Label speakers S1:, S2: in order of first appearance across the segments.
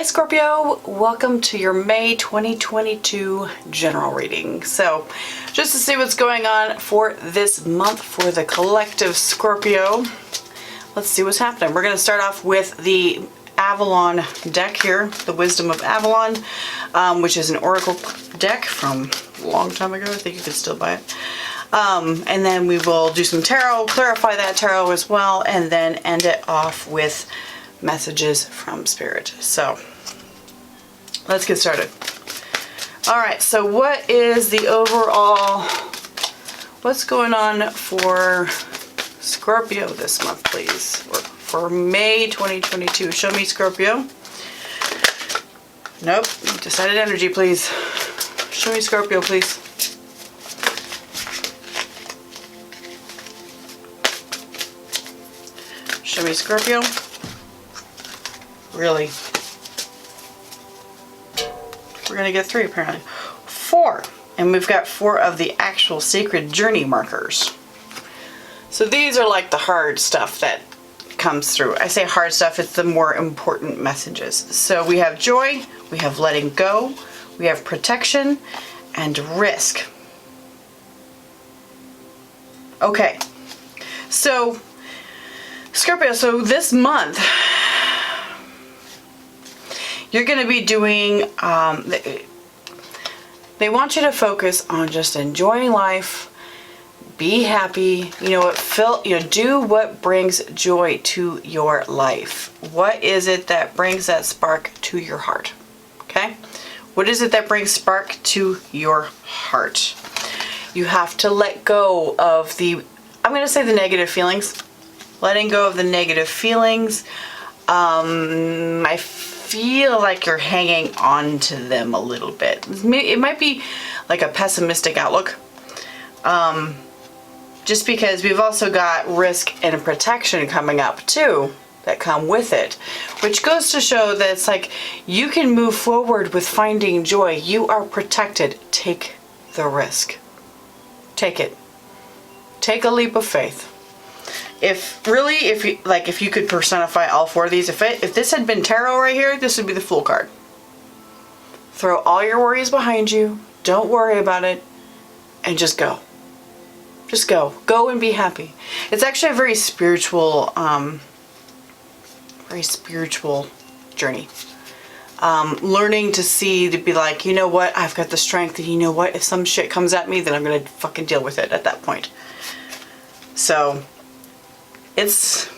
S1: Hi Scorpio, welcome to your May 2022 general reading. So just to see what's going on for this month for the collective Scorpio, let's see what's happening. We're going to start off with the Avalon deck here, the Wisdom of Avalon, which is an oracle deck from a long time ago. I think you can still buy it. And then we will do some tarot, clarify that tarot as well, and then end it off with messages from Spirit. So let's get started. All right, so what is the overall, what's going on for Scorpio this month, please? Or for May 2022. Show me Scorpio. Nope, decided energy, please. Show me Scorpio, please. Show me Scorpio. Really? We're gonna get 3 apparently. 4. And we've got 4 of the actual sacred journey markers. So these are like the hard stuff that comes through. I say hard stuff, it's the more important messages. So we have joy, we have letting go, we have protection, and risk. Okay. So Scorpio, so this month you're going to be doing, they want you to focus on just enjoying life, be happy, do what brings joy to your life. What is it that brings that spark to your heart? Okay? What is it that brings spark to your heart? You have to let go of the, I'm going to say the negative feelings. Letting go of the negative feelings. I feel like you're hanging on to them a little bit. It might be like a pessimistic outlook. Just because we've also got risk and protection coming up too that come with it. Which goes to show that it's like you can move forward with finding joy. You are protected. Take the risk. Take it. Take a leap of faith. If you could personify all 4 of these, if this had been tarot right here, this would be the Fool card. Throw all your worries behind you, don't worry about it, and just go. Just go. Go and be happy. It's actually a very spiritual journey. Learning to see, to be like, you know what, I've got the strength, and you know what, if some shit comes at me, then I'm gonna fucking deal with it at that point. So it's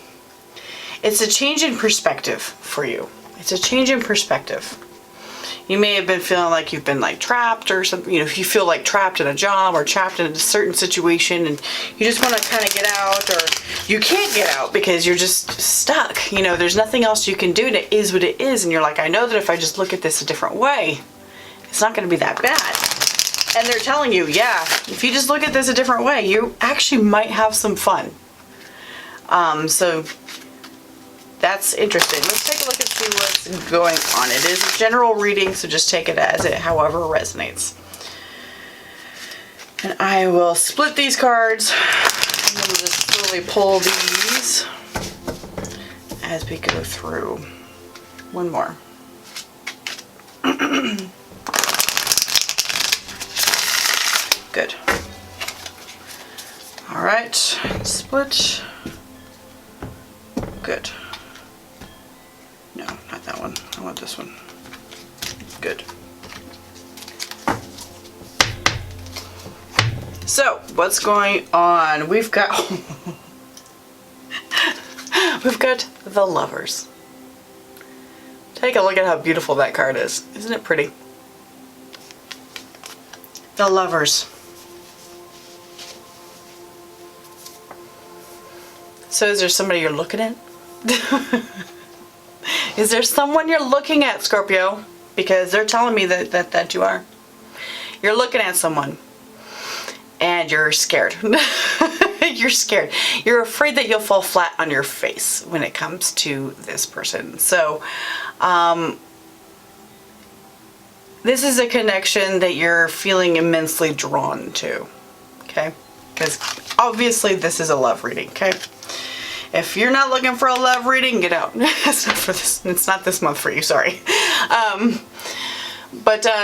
S1: a change in perspective for you. It's a change in perspective. You may have been feeling like you've been like trapped or something, if you feel like trapped in a job or trapped in a certain situation and you just want to kind of get out, or you can't get out because you're just stuck. There's nothing else you can do, and it is what it is, and you're like, I know that if I just look at this a different way, it's not going to be that bad. And they're telling you, yeah, if you just look at this a different way, you actually might have some fun. So that's interesting. Let's take a look and see what's going on. It is a general reading, so just take it as it however resonates. And I will split these cards, and then we'll just slowly pull these as we go through. One more. Good. All right, split. Good. No, not that one. I want this one. Good. So, what's going on? We've got the Lovers. Take a look at how beautiful that card is. Isn't it pretty? The Lovers. So is there somebody you're looking at? Is there someone you're looking at, Scorpio? Because they're telling me that you are. You're looking at someone and you're scared. You're scared. You're afraid that you'll fall flat on your face when it comes to this person. So this is a connection that you're feeling immensely drawn to. Okay? Because obviously this is a love reading. Okay? If you're not looking for a love reading, get out. It's not for this. It's not this month for you. Sorry.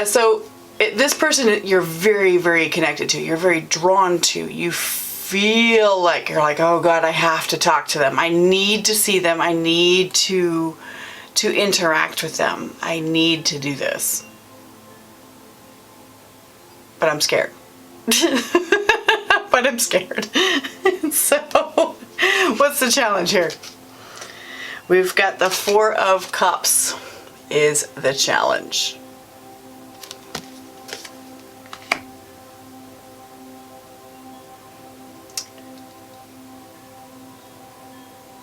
S1: So this person you're very, very connected to. You're very drawn to. You feel like you're like, oh God, I have to talk to them. I need to see them. I need to interact with them. I need to do this. But I'm scared. But I'm scared. So, what's the challenge here? We've got the Four of Cups is the challenge.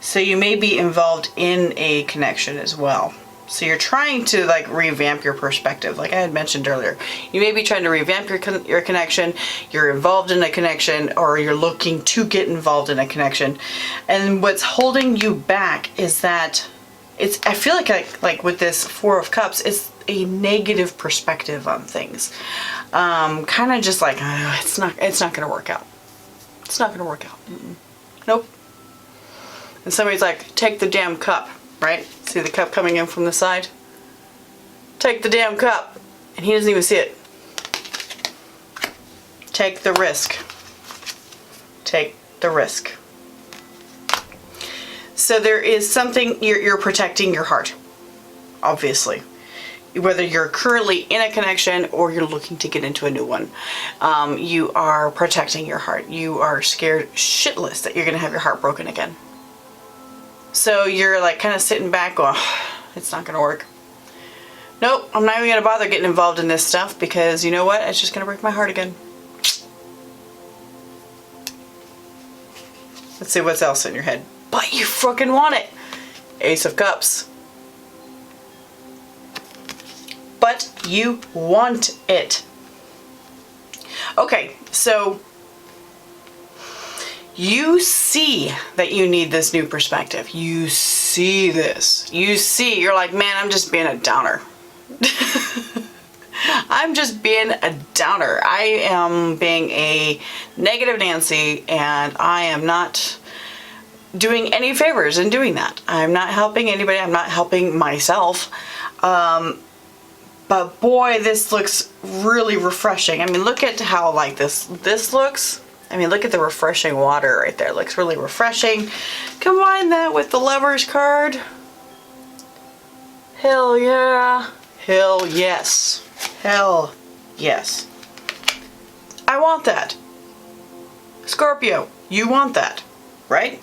S1: So you may be involved in a connection as well. So you're trying to like revamp your perspective, like I had mentioned earlier. You may be trying to revamp your connection, you're involved in a connection, or you're looking to get involved in a connection. And what's holding you back is that I feel like with this Four of Cups, it's a negative perspective on things. Kind of just like, oh, it's not going to work out. It's not going to work out. Nope. And somebody's like, take the damn cup, right? See the cup coming in from the side? Take the damn cup. And he doesn't even see it. Take the risk. Take the risk. So there is something, you're protecting your heart, obviously. Whether you're currently in a connection or you're looking to get into a new one, you are protecting your heart. You are scared shitless that you're going to have your heart broken again. So you're like kind of sitting back going, oh, it's not going to work. Nope, I'm not even going to bother getting involved in this stuff because you know what? It's just going to break my heart again. Let's see what's else in your head. But you fucking want it. Ace of Cups. But you want it. Okay, so you see that you need this new perspective. You see this. You see, you're like, man, I'm just being a downer. I'm just being a downer. I am being a negative Nancy, and I am not doing any favors in doing that. I'm not helping anybody. I'm not helping myself. But boy, this looks really refreshing. I mean, look at how like this looks. I mean, look at the refreshing water right there. It looks really refreshing. Combine that with the Lovers card. Hell yeah. Hell yes. Hell yes. I want that. Scorpio, you want that, right?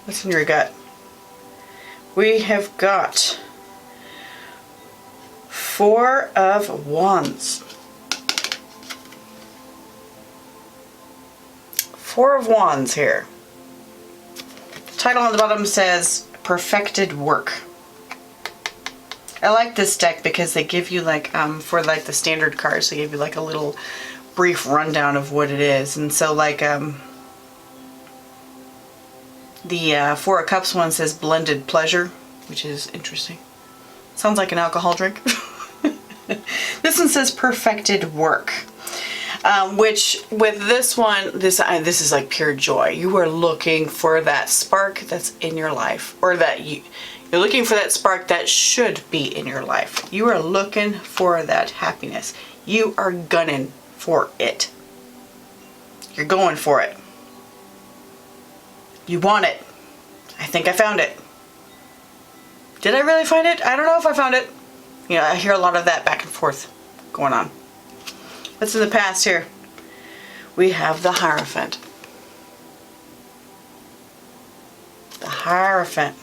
S1: What's in your gut? We have got Four of Wands. Four of Wands here. The title on the bottom says Perfected Work. I like this deck because they give you like, for like the standard cards, they give you like a little brief rundown of what it is. And so like, the Four of Cups one says Blended Pleasure, which is interesting. Sounds like an alcohol drink. This one says Perfected Work. Which with this one, this is like pure joy. You are looking for that spark that's in your life, or that you're looking for that spark that should be in your life. You are looking for that happiness. You are gunning for it. You're going for it. You want it. I think I found it. Did I really find it? I don't know if I found it. You know, I hear a lot of that back and forth going on. What's in the past here? We have the Hierophant. The Hierophant.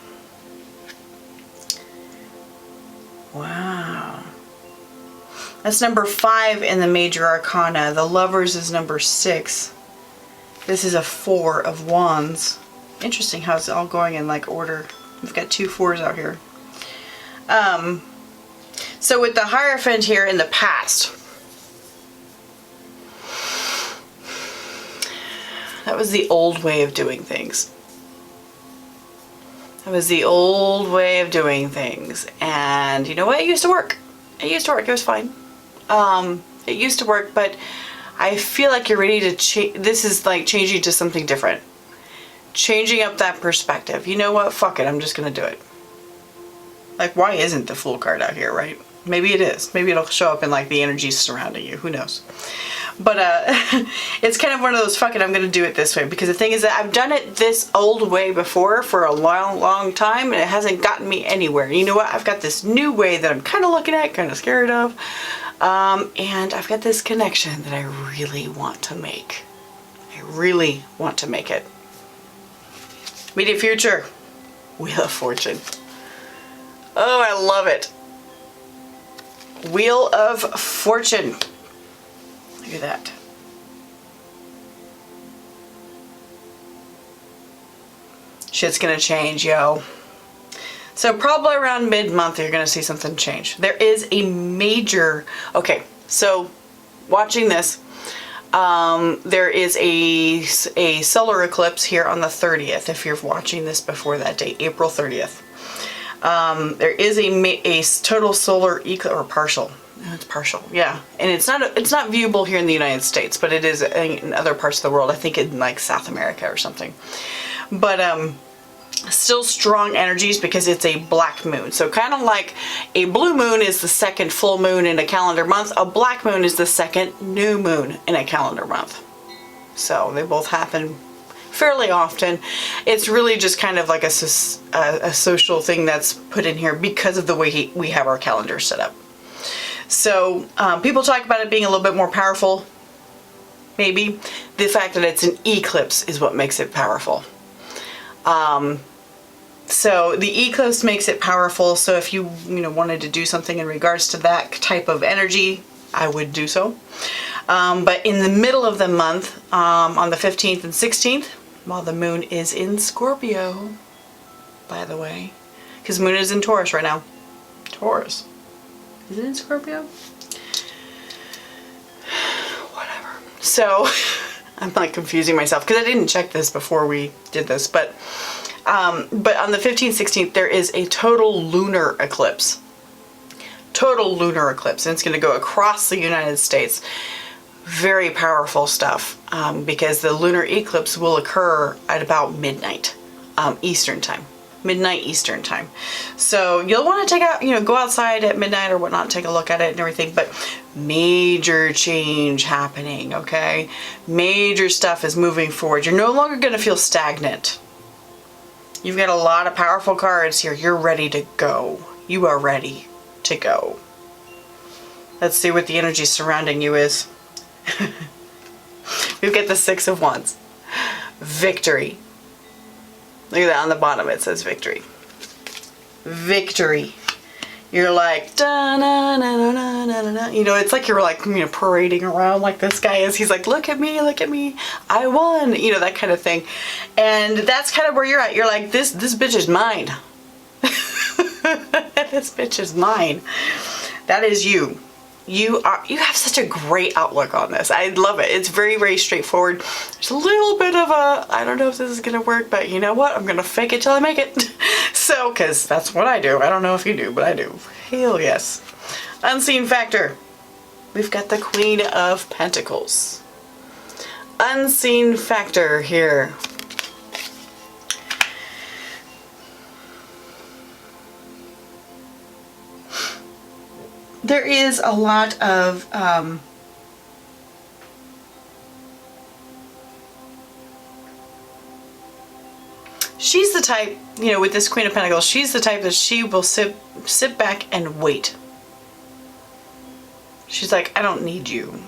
S1: Wow. That's number 5 in the major arcana. The Lovers is number 6. This is a Four of Wands. Interesting how it's all going in like order. We've got 2 4s out here. So with the Hierophant here in the past, that was the old way of doing things. That was the old way of doing things. And you know what? It used to work. It used to work. It was fine. It used to work, but I feel like you're ready to change. This is like changing to something different. changing up that perspective. You know what? Fuck it. I'm just going to do it. Like, why isn't the Fool card out here, right? Maybe it is. Maybe it'll show up in like the energies surrounding you. Who knows? But it's kind of one of those, fuck it, I'm going to do it this way. Because the thing is that I've done it this old way before for a long time, and it hasn't gotten me anywhere. You know what? I've got this new way that I'm kind of looking at, kind of scared of. And I've got this connection that I really want to make. I really want to make it. Immediate future. Wheel of Fortune. Oh, I love it. Wheel of Fortune. Look at that. Shit's gonna change, yo. So probably around mid-month you're gonna see something change. There is a major, okay, so watching this, there is a solar eclipse here on the 30th, if you're watching this before that date, April 30th. There is a total solar eclipse, or partial. It's partial, yeah. And it's not viewable here in the United States, but it is in other parts of the world. I think in like South America or something. But still strong energies because it's a black moon. So kind of like a blue moon is the second full moon in a calendar month, a black moon is the second new moon in a calendar month. So they both happen fairly often. It's really just kind of like a social thing that's put in here because of the way we have our calendar set up. So people talk about it being a little bit more powerful. Maybe. The fact that it's an eclipse is what makes it powerful. So the eclipse makes it powerful. So if you wanted to do something in regards to that type of energy, I would do so. But in the middle of the month, on the 15th and 16th, while the moon is in Scorpio, by the way, because moon is in Taurus right now. Taurus. Is it in Scorpio? Whatever. So I'm like confusing myself because I didn't check this before we did this, but on the 15th, 16th, there is a total lunar eclipse. Total lunar eclipse, and it's going to go across the United States. Very powerful stuff, because the lunar eclipse will occur at about midnight Eastern time. Midnight Eastern time. So you'll want to take out, go outside at midnight or whatnot, take a look at it and everything, but major change happening, okay? Major stuff is moving forward. You're no longer going to feel stagnant. You've got a lot of powerful cards here. You're ready to go. You are ready to go. Let's see what the energy surrounding you is. We've got the Six of Wands. Victory. Look at that on the bottom, it says victory. Victory. You're like, da, na, na, na, na, na, na. It's like you're like, parading around like this guy is. He's like, look at me, I won. That kind of thing. And that's kind of where you're at. You're like, this bitch is mine. This bitch is mine. That is you. You have such a great outlook on this. I love it. It's very, very straightforward. There's a little bit of I don't know if this is going to work, but you know what? I'm going to fake it till I make it. So, because that's what I do. I don't know if you do, but I do. Hell yes. Unseen factor. We've got the Queen of Pentacles. Unseen factor here. There is a lot of she's the type, with this Queen of Pentacles, she's the type that she will sit back and wait. She's like, I don't need you.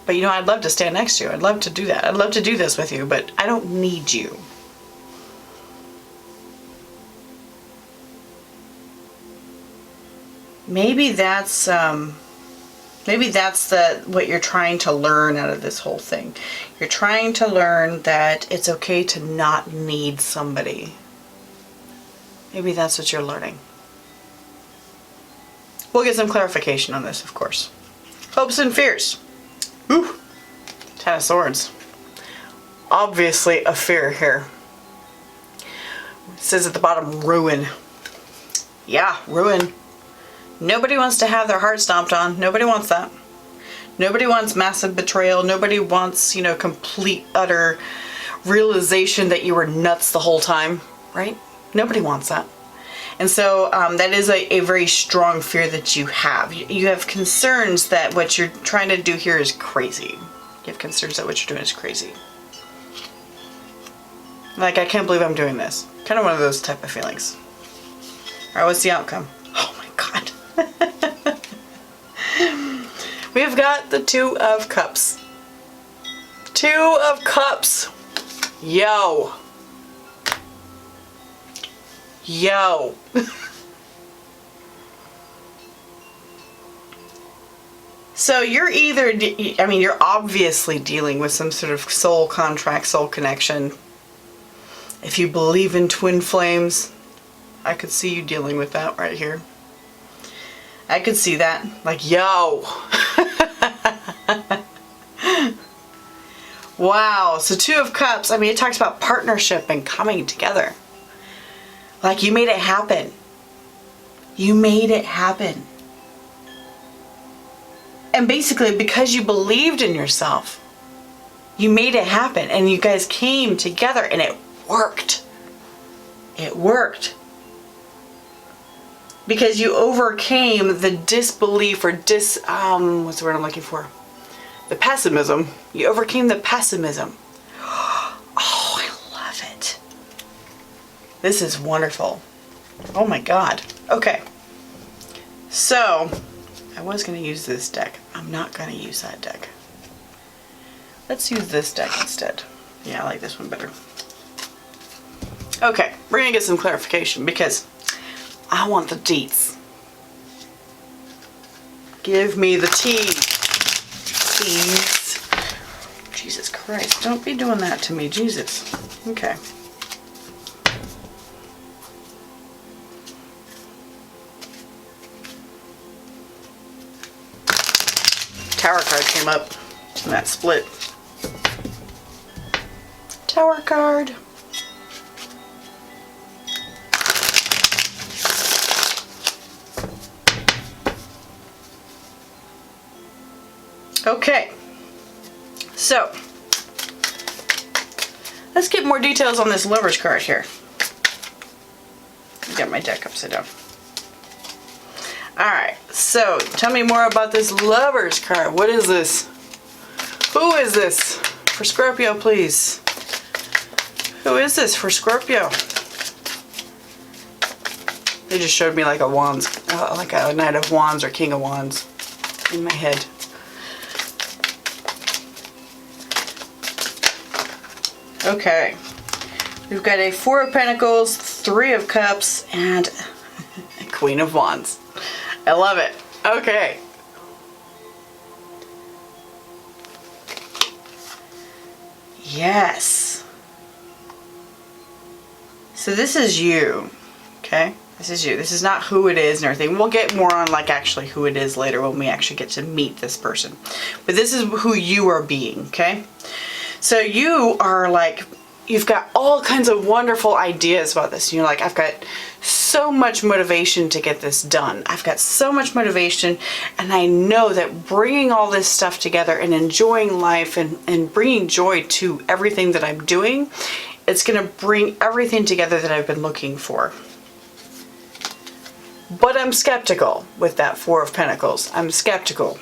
S1: But I'd love to stand next to you. I'd love to do that. I'd love to do this with you, but I don't need you. Maybe that's what you're trying to learn out of this whole thing. You're trying to learn that it's okay to not need somebody. Maybe that's what you're learning. We'll get some clarification on this, of course. Hopes and fears. Ooh, Ten of Swords. Obviously a fear here. It says at the bottom, ruin. Yeah, ruin. Nobody wants to have their heart stomped on. Nobody wants that. Nobody wants massive betrayal. Nobody wants, complete, utter realization that you were nuts the whole time, right? Nobody wants that. And so that is a very strong fear that you have. You have concerns that what you're trying to do here is crazy. You have concerns that what you're doing is crazy. Like, I can't believe I'm doing this. Kind of one of those type of feelings. All right, what's the outcome? Oh my God. We've got the Two of Cups. Two of Cups. Yo. Yo. So you're either, I mean, you're obviously dealing with some sort of soul contract, soul connection. If you believe in twin flames, I could see you dealing with that right here. I could see that. Like, yo. Wow. So Two of Cups, I mean, it talks about partnership and coming together. Like, you made it happen. You made it happen. And basically, because you believed in yourself, you made it happen. And you guys came together and it worked. It worked. Because you overcame the disbelief or what's the word I'm looking for? The pessimism. You overcame the pessimism. Oh, I love it. This is wonderful. Oh my God. Okay. So, I was going to use this deck. I'm not going to use that deck. Let's use this deck instead. Yeah, I like this one better. Okay, we're going to get some clarification because I want the deets. Give me the tea. Please. Jesus Christ, don't be doing that to me, Jesus. Okay. Tower card came up in that split. Tower card. Okay, so let's get more details on this Lover's card here. Get my deck upside down. Alright, so tell me more about this Lover's card. What is this? Who is this? For Scorpio, please. Who is this for Scorpio? They just showed me like a wands, like a Knight of Wands or King of Wands in my head. Okay, we've got a Four of Pentacles, Three of Cups, and a Queen of Wands. I love it. Okay. Yes. So this is you, okay? This is you. This is not who it is and everything. We'll get more on like actually who it is later when we actually get to meet this person. But this is who you are being, okay? So you are like, you've got all kinds of wonderful ideas about this. And you're like, I've got so much motivation to get this done. I've got so much motivation, and I know that bringing all this stuff together and enjoying life and bringing joy to everything that I'm doing, it's going to bring everything together that I've been looking for. But I'm skeptical with that Four of Pentacles. I'm skeptical.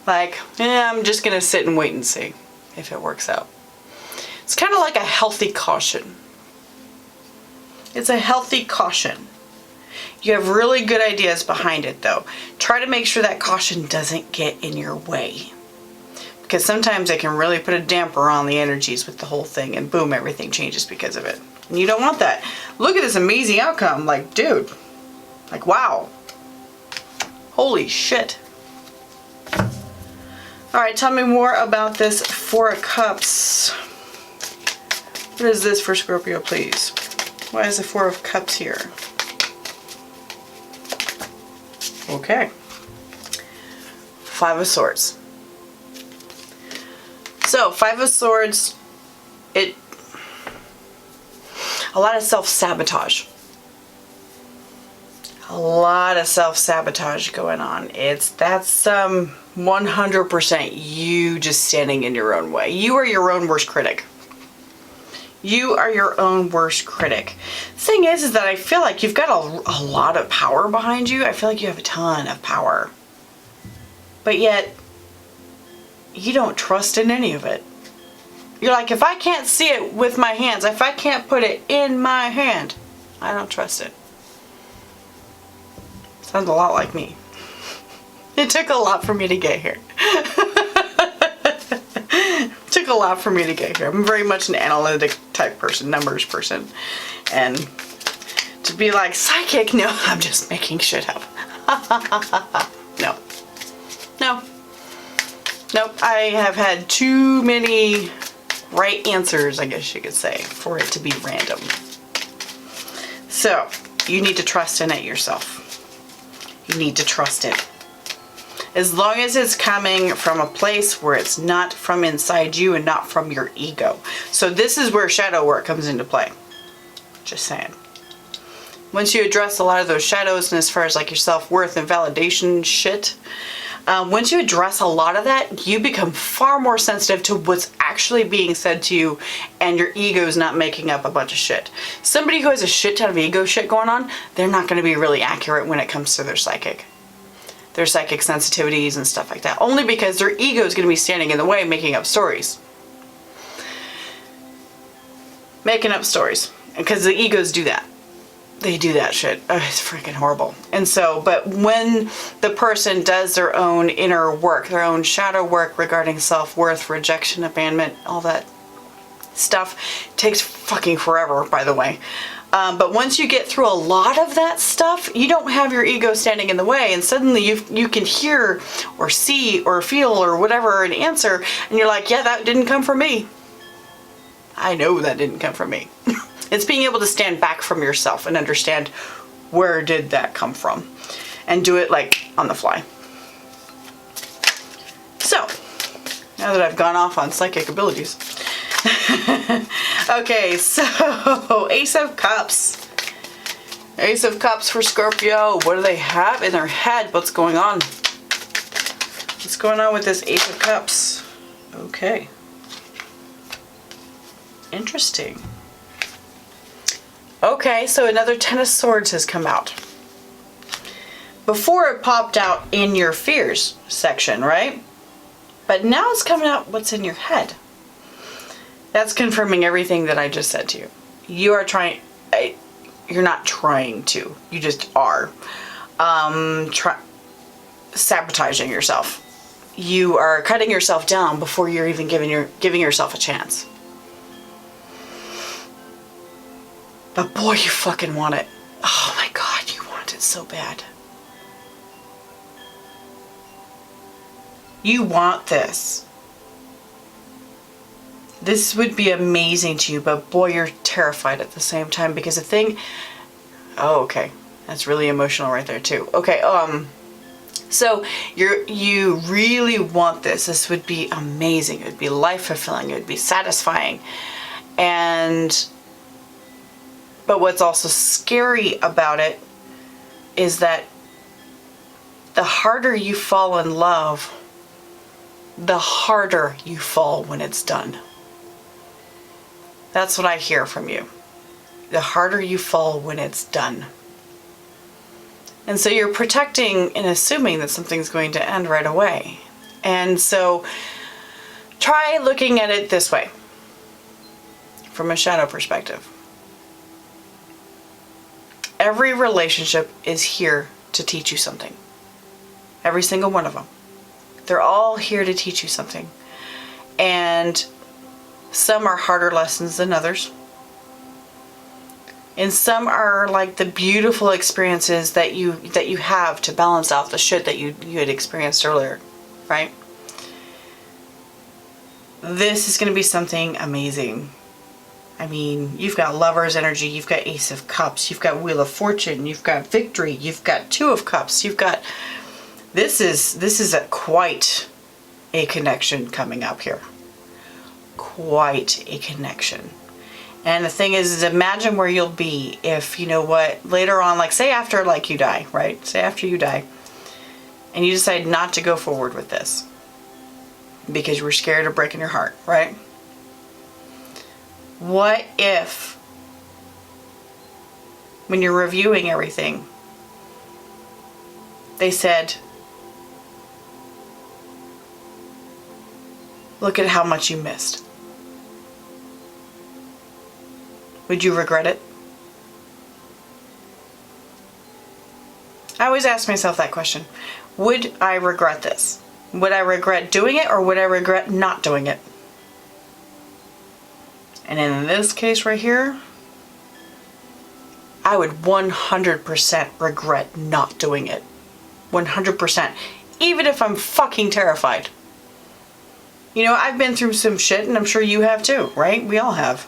S1: Like, I'm just going to sit and wait and see if it works out. It's kind of like a healthy caution. It's a healthy caution. You have really good ideas behind it though. Try to make sure that caution doesn't get in your way. Because sometimes it can really put a damper on the energies with the whole thing, and boom, everything changes because of it. And you don't want that. Look at this amazing outcome. Like, dude. Like, wow. Holy shit. Alright, tell me more about this Four of Cups. What is this for Scorpio, please? Why is the Four of Cups here? Okay. Five of Swords. So, Five of Swords, a lot of self-sabotage. A lot of self-sabotage going on. That's 100% you just standing in your own way. You are your own worst critic. You are your own worst critic. Thing is that I feel like you've got a lot of power behind you. I feel like you have a ton of power. But yet, you don't trust in any of it. You're like, if I can't see it with my hands, if I can't put it in my hand, I don't trust it. Sounds a lot like me. It took a lot for me to get here. Took a lot for me to get here. I'm very much an analytic type person, numbers person. And to be like, psychic? No, I'm just making shit up. No. No. Nope. I have had too many right answers, I guess you could say, for it to be random. So, you need to trust in it yourself. You need to trust it. As long as it's coming from a place where it's not from inside you and not from your ego. So this is where shadow work comes into play. Just saying. Once you address a lot of those shadows, and as far as like your self-worth and validation shit, once you address a lot of that, you become far more sensitive to what's actually being said to you, and your ego's not making up a bunch of shit. Somebody who has a shit ton of ego shit going on, they're not going to be really accurate when it comes to their psychic sensitivities and stuff like that. Only because their ego is going to be standing in the way, making up stories. Making up stories. Because the egos do that. They do that shit. Oh, it's freaking horrible. And so, but when the person does their own inner work, their own shadow work regarding self-worth, rejection, abandonment, all that stuff, takes fucking forever, by the way. But once you get through a lot of that stuff, you don't have your ego standing in the way, and suddenly you can hear or see or feel or whatever an answer, and you're like, yeah, that didn't come from me. I know that didn't come from me. It's being able to stand back from yourself and understand where did that come from, and do it like on the fly. So, now that I've gone off on psychic abilities. Okay, so Ace of Cups. Ace of Cups for Scorpio. What do they have in their head? What's going on? What's going on with this Ace of Cups? Okay. Interesting. Okay, so another Ten of Swords has come out. Before it popped out in your fears section, right? But now it's coming out what's in your head. That's confirming everything that I just said to you. You are trying, you're not trying to, you just are sabotaging yourself. You are cutting yourself down before you're even giving yourself a chance. But boy, you fucking want it. Oh my God, you want it so bad. You want this. This would be amazing to you, but boy, you're terrified at the same time because the thing... Oh, okay. That's really emotional right there too. Okay, so you really want this. This would be amazing. It would be life-fulfilling. It would be satisfying. But what's also scary about it is that the harder you fall in love, the harder you fall when it's done. That's what I hear from you. The harder you fall when it's done. And so you're protecting and assuming that something's going to end right away. And so try looking at it this way, from a shadow perspective. Every relationship is here to teach you something. Every single one of them. They're all here to teach you something. And some are harder lessons than others. And some are like the beautiful experiences that you have to balance out the shit that you had experienced earlier, right? This is going to be something amazing. I mean, you've got Lover's energy, you've got Ace of Cups, you've got Wheel of Fortune, you've got Victory, you've got Two of Cups, you've got... This is quite a connection coming up here. Quite a connection. And the thing is imagine where you'll be if, you know what, later on, like say after like you die, right? Say after you die. and you decide not to go forward with this because you were scared of breaking your heart, right? What if, when you're reviewing everything, they said, look at how much you missed? Would you regret it? I always ask myself that question. Would I regret this? Would I regret doing it, or would I regret not doing it? And in this case right here, I would 100% regret not doing it. 100%. Even if I'm fucking terrified. You know, I've been through some shit, and I'm sure you have too, right? We all have.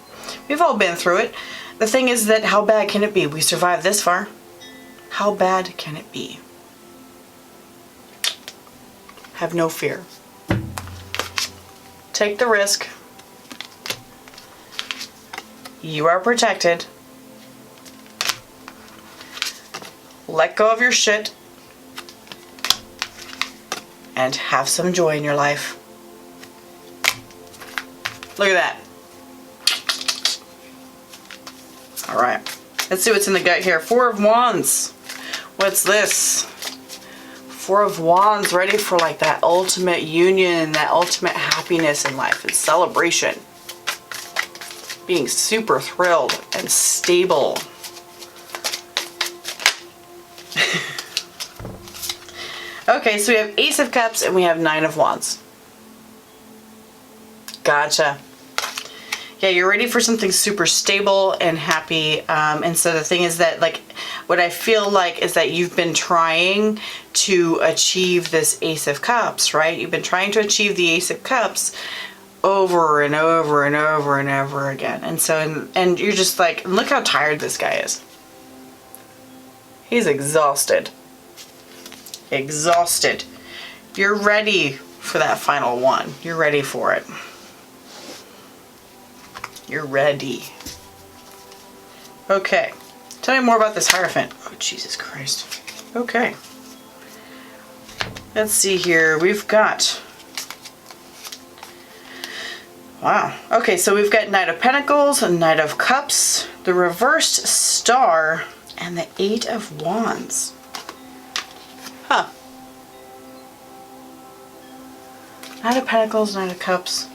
S1: We've all been through it. The thing is that how bad can it be? We survived this far. How bad can it be? Have no fear. Take the risk. You are protected. Let go of your shit. And have some joy in your life. Look at that. Alright. Let's see what's in the gut here. Four of Wands. What's this? Four of Wands, ready for like that ultimate union, that ultimate happiness in life and celebration. Being super thrilled and stable. Okay, so we have Ace of Cups and we have Nine of Wands. Gotcha. Yeah, you're ready for something super stable and happy. And so the thing is that, like, what I feel like is that you've been trying to achieve this Ace of Cups, right? You've been trying to achieve the Ace of Cups over and over and over and over again. And so, and you're just like, look how tired this guy is. He's exhausted. Exhausted. You're ready for that final one. You're ready for it. You're ready. Okay. Tell me more about this Hierophant. Oh, Jesus Christ. Okay. Let's see here. We've got... Wow. Okay, so we've got Knight of Pentacles, a Knight of Cups, the reversed Star, and the Eight of Wands. Huh. Knight of Pentacles, Knight of Cups,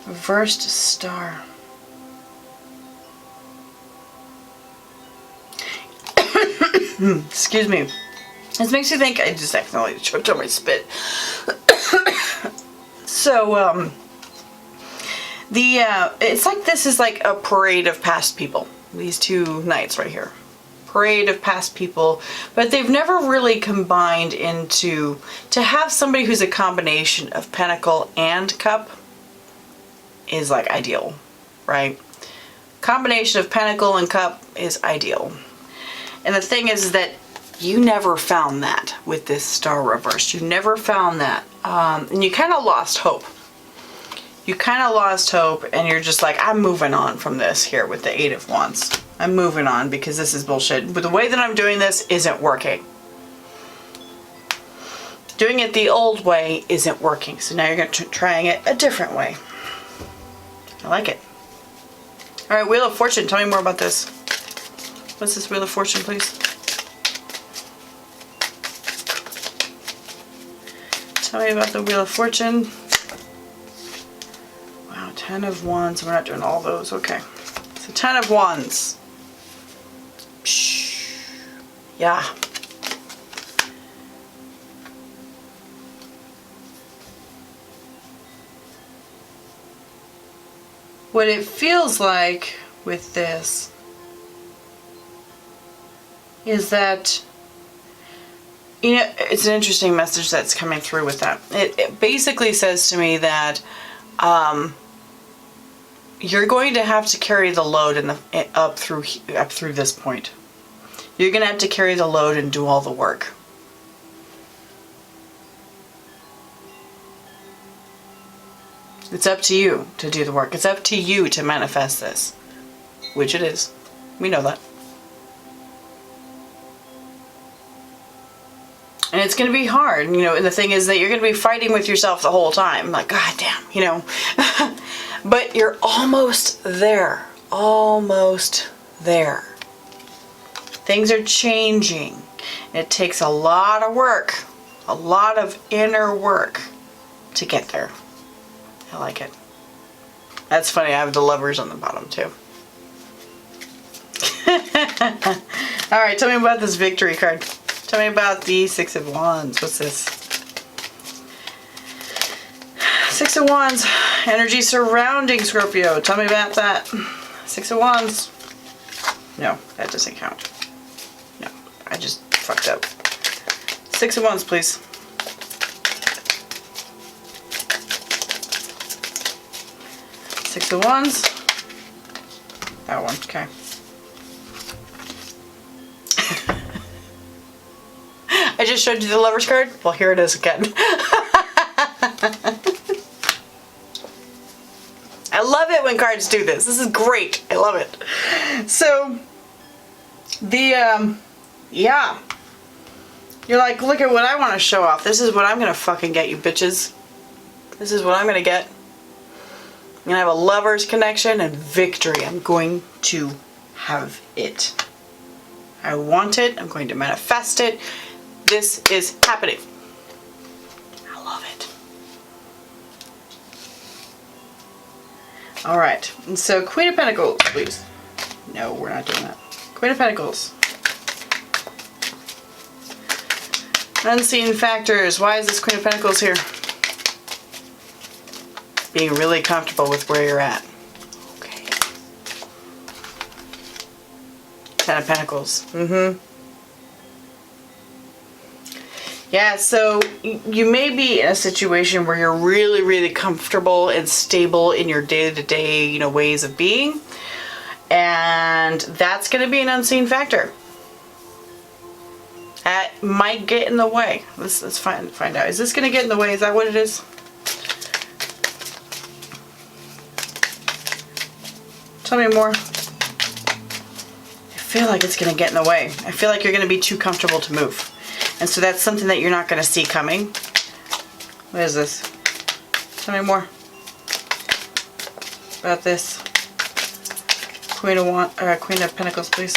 S1: reversed Star. Excuse me. This makes me think I just accidentally choked on my spit. So, it's like this is like a parade of past people. These two knights right here. Parade of past people, but they've never really combined into, to have somebody who's a combination of Pentacle and Cup is like ideal, right? Combination of Pentacle and Cup is ideal. And the thing is that you never found that with this Star reversed. You never found that. And you kind of lost hope. You kind of lost hope, and you're just like, I'm moving on from this here with the Eight of Wands. I'm moving on because this is bullshit. But the way that I'm doing this isn't working. Doing it the old way isn't working. So now you're going to trying it a different way. I like it. All right, Wheel of Fortune. Tell me more about this. What's this Wheel of Fortune, please? Tell me about the Wheel of Fortune. Wow, 10 of Wands. We're not doing all those. Okay. So 10 of Wands. Psh. Yeah. What it feels like with this is that, you know, it's an interesting message that's coming through with that. It basically says to me that you're going to have to carry the load in the up through this point. You're going to have to carry the load and do all the work. It's up to you to do the work. It's up to you to manifest this, which it is. We know that. And it's going to be hard, you know, and the thing is that you're going to be fighting with yourself the whole time. Like, God damn, you know. But you're almost there. Almost there. Things are changing. It takes a lot of work. A lot of inner work to get there. I like it. That's funny, I have the Lovers on the bottom too. Alright, tell me about this Victory card. Tell me about the Six of Wands. What's this? Six of Wands. Energy surrounding Scorpio. Tell me about that. Six of Wands. No, that doesn't count. No, I just fucked up. Six of Wands, please. Six of Wands. That one, okay. I just showed you the Lovers card. Well, here it is again. I love it when cards do this. This is great. I love it. So, yeah. You're like, look at what I want to show off. This is what I'm going to fucking get, you bitches. This is what I'm going to get. I'm going to have a Lovers connection and victory. I'm going to have it. I want it. I'm going to manifest it. This is happening. I love it. Alright, and so Queen of Pentacles, please. No, we're not doing that. Queen of Pentacles. Unseen factors. Why is this Queen of Pentacles here? Being really comfortable with where you're at. Okay. Ten of Pentacles. Yeah, so you may be in a situation where you're really, really comfortable and stable in your day-to-day, you know, ways of being. And that's going to be an unseen factor. That might get in the way. Let's find out. Is this going to get in the way? Is that what it is? Tell me more. I feel like it's going to get in the way. I feel like you're going to be too comfortable to move. And so that's something that you're not going to see coming. What is this? Tell me more about this. Queen of Pentacles, please.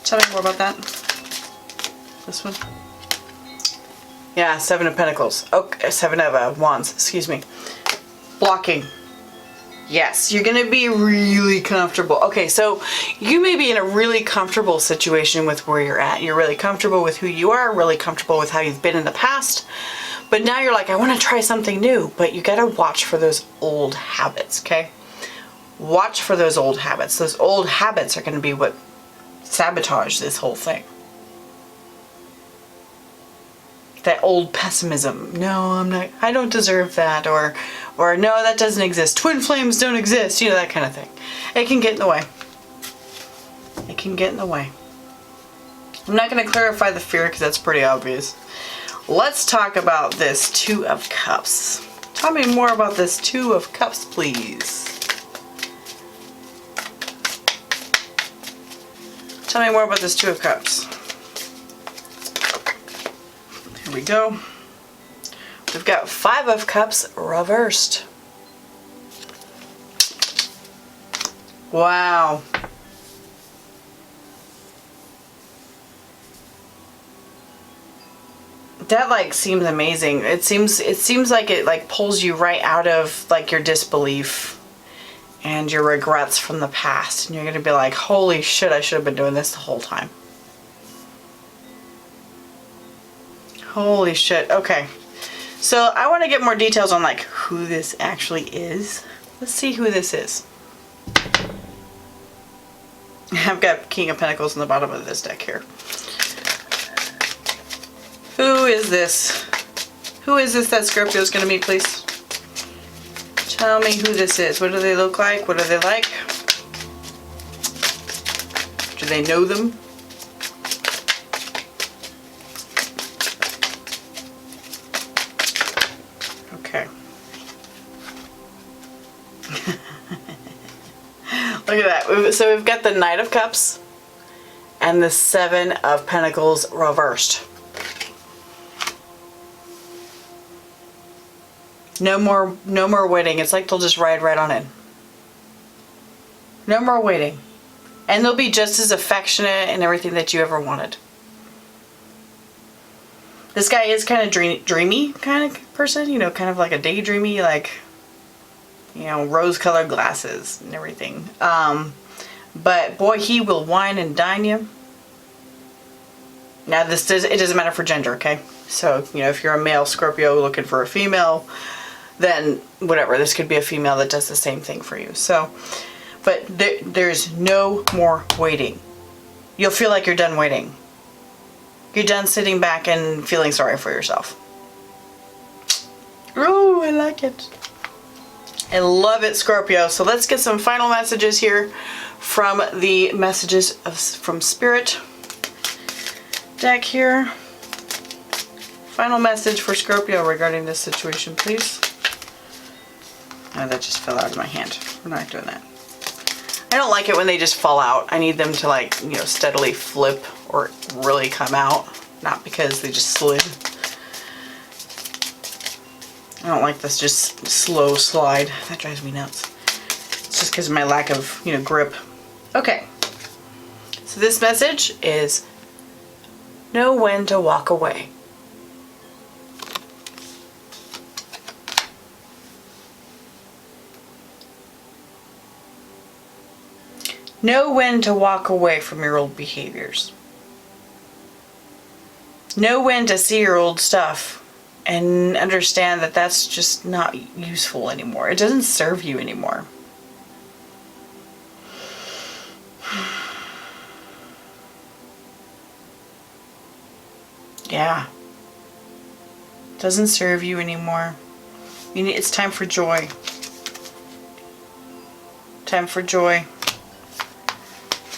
S1: Tell me more about that. This one. Yeah, Seven of Pentacles. Okay, Seven of Wands. Excuse me. Blocking. Yes, you're going to be really comfortable. Okay, so you may be in a really comfortable situation with where you're at. You're really comfortable with who you are, really comfortable with how you've been in the past. But now you're like, I want to try something new. But you got to watch for those old habits, okay? Watch for those old habits. Those old habits are going to be what sabotage this whole thing. That old pessimism. No, I'm not, I don't deserve that. Or no, that doesn't exist. Twin flames don't exist. You know, that kind of thing. It can get in the way. It can get in the way. I'm not going to clarify the fear because that's pretty obvious. Let's talk about this Two of Cups. Tell me more about this Two of Cups, please. Tell me more about this Two of Cups. Here we go. We've got Five of Cups reversed. Wow. That like seems amazing. It seems like it like pulls you right out of like your disbelief and your regrets from the past, and you're gonna be like, holy shit, I should have been doing this the whole time. Holy shit. Okay. So I want to get more details on like who this actually is. Let's see who this is. I've got King of Pentacles on the bottom of this deck here. Who is this? Who is this that Scorpio is going to meet, please? Tell me who this is. What do they look like? What are they like? Do they know them? Okay. Look at that. So we've got the Knight of Cups and the Seven of Pentacles reversed. No more waiting. It's like they'll just ride right on in. No more waiting. And they'll be just as affectionate and everything that you ever wanted. This guy is kind of dreamy kind of person, you know, kind of like a daydreamy, like, you know, rose-colored glasses and everything. But boy, he will wine and dine you. Now it doesn't matter for gender, okay? So, you know, if you're a male Scorpio looking for a female, then whatever, this could be a female that does the same thing for you. So, but there's no more waiting. You'll feel like you're done waiting. You're done sitting back and feeling sorry for yourself. Ooh, I like it. I love it, Scorpio. So let's get some final messages here from the messages from Spirit deck here. Final message for Scorpio regarding this situation, please. Oh, that just fell out of my hand. We're not doing that. I don't like it when they just fall out. I need them to, like, you know, steadily flip or really come out. Not because they just slid. I don't like this just slow slide. That drives me nuts. It's just because of my lack of, you know, grip. Okay. So this message is know when to walk away. Know when to walk away from your old behaviors. Know when to see your old stuff and understand that that's just not useful anymore. It doesn't serve you anymore. Yeah. Doesn't serve you anymore. It's time for joy. Time for joy.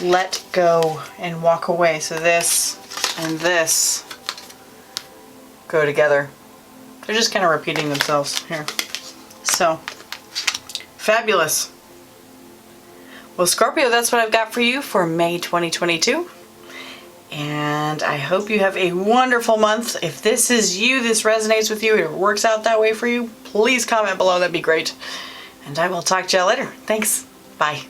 S1: Let go and walk away. So this and this go together. They're just kind of repeating themselves here. So, fabulous. Well, Scorpio, that's what I've got for you for May 2022. And I hope you have a wonderful month. If this is you, this resonates with you, it works out that way for you, please comment below. That'd be great. And I will talk to you later. Thanks. Bye.